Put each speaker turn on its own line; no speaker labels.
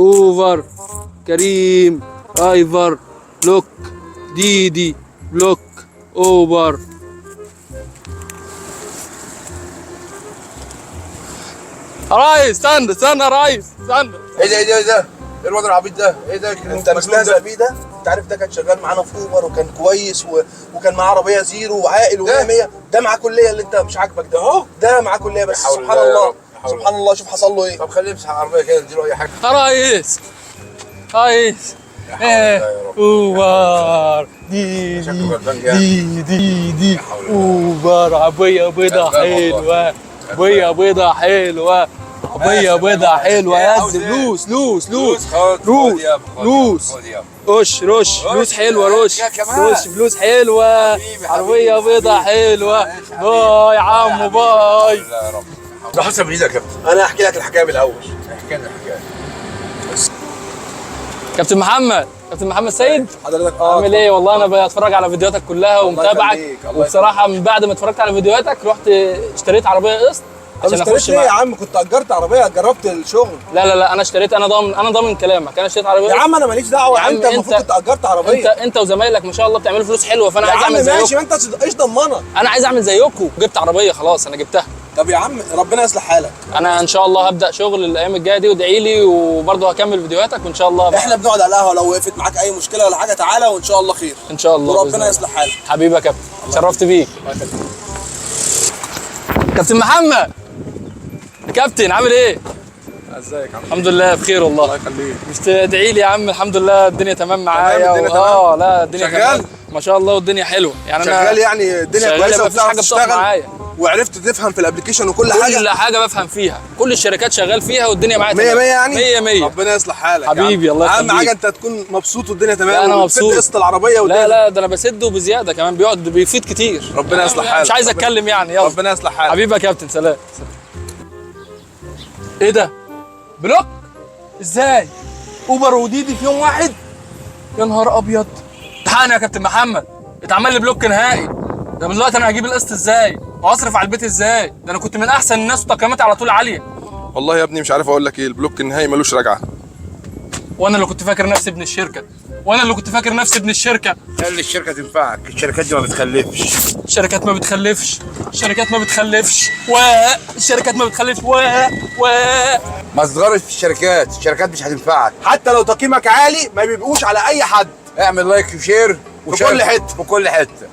اوفر، كريم، ايفر، بلوك، ديدي، بلوك، اوفر. يا ريس استنى استنى يا ريس استنى.
ايه ده ايه ده ايه ده؟ ايه الواد العبيط ده؟ ايه ده؟ انت مستهزأ بيه ده؟ انت عارف ده كان شغال معانا في اوبر وكان كويس وكان معاه عربيه زيرو وعاقل و100 100. ده معاه كليه اللي انت مش عاجبك ده اهو. ده معاه كليه بس سبحان الله سبحان الله. شوف حصل له ايه. طب خليه يمسح العربيه كده نديله اي حاجه.
يا ريس ريس اوبر، دي اوبر، عربيه بيضه حلوه، عربيه بيضه حلوه، عربيه بيضه حلوه يا فلوس فلوس فلوس فلوس رش رش فلوس حلوه، رش رش فلوس حلوه، عربيه بيضه حلوه. باي يا عمو باي.
ده حسب ايدك يا كابتن. انا هحكي لك الحكايه من الاول. احكي لنا الحكايه.
كابتن محمد، كابتن محمد سيد،
حضرتك
عامل ايه؟ والله انا بتفرج على فيديوهاتك كلها ومتابعك، وبصراحه من بعد ما اتفرجت على فيديوهاتك رحت اشتريت عربيه قسط عشان
اشتريت ليه يا عم؟ كنت اجرت عربيه، جربت الشغل.
لا انا اشتريت، انا ضامن كلامك، انا اشتريت عربيه
يا عم انا ماليش دعوه. انت المفروض كنت اجرت عربيه.
انت وزمايلك ما شاء الله بتعملوا فلوس حلوه، فانا عايز اعمل زيكم.
ماشي، ما انت ايش ضمنك؟
انا عايز اعمل زيكم، جبت عربيه خلاص، انا جبتها.
طب يا عم ربنا يصلح حالك.
انا ان شاء الله هبدا شغل الايام الجايه دي، وادعي لي، وبرضه هكمل فيديوهاتك وان شاء الله
احنا بنقعد على القهوه، لو وقفت معاك اي مشكله ولا حاجه تعالى وان شاء الله خير.
ان شاء الله
وربنا يصلح حالك.
حبيبي يا كابتن، شرفت بيك. كابتن محمد، كابتن عامل ايه؟
ازيك يا عم؟
الحمد لله بخير والله.
الله يخليك.
مش تدعي لي يا عم؟ الحمد لله الدنيا تمام معايا.
الدنيا تمام؟
لا الدنيا
شغال؟
تمام ما شاء الله، والدنيا حلوه يعني. انا
شغال يعني الدنيا كويسه
وبتعرف حاجه بتقف معايا،
وعرفت تفهم في الابلكيشن وكل حاجه.
كل حاجه بفهم فيها، كل الشركات شغال فيها والدنيا معايا
100 100 يعني
100 100.
ربنا يصلح حالك
حبيبي الله يخليك.
اهم حاجه انت تكون مبسوط والدنيا تمام.
انا مبسوط.
قسط العربيه
لا ده انا بسده بزياده كمان، بيفيد كتير.
ربنا يصلح حالك.
مش عايز اتكلم يعني. يلا
ربنا يصلح حالك
حبيبي يا كابتن. سلام. ايه ده؟ بلوك؟ ازاي؟ اوبر وديدي في يوم واحد؟ يا نهار ابيض. الحقني يا كابتن محمد، اتعمل لي بلوك نهائي. ده من دلوقتي انا هجيب القسط ازاي؟ واصرف على البيت ازاي؟ ده انا كنت من احسن الناس وتقييماتي على طول عاليه.
والله يا ابني مش عارف اقول لك ايه، البلوك النهائي ملوش رجعه.
وانا اللي كنت فاكر نفسي ابن الشركه،
خلي الشركه تنفعك، الشركات دي ما بتخلفش.
الشركات ما بتخلفش، الشركات ما بتخلفش،
ما تتغرش في الشركات مش هتنفعك. حتى لو تقييمك عالي ما بيبقوش على اي حد. اعمل لايك وشير
في كل حته
في كل حته.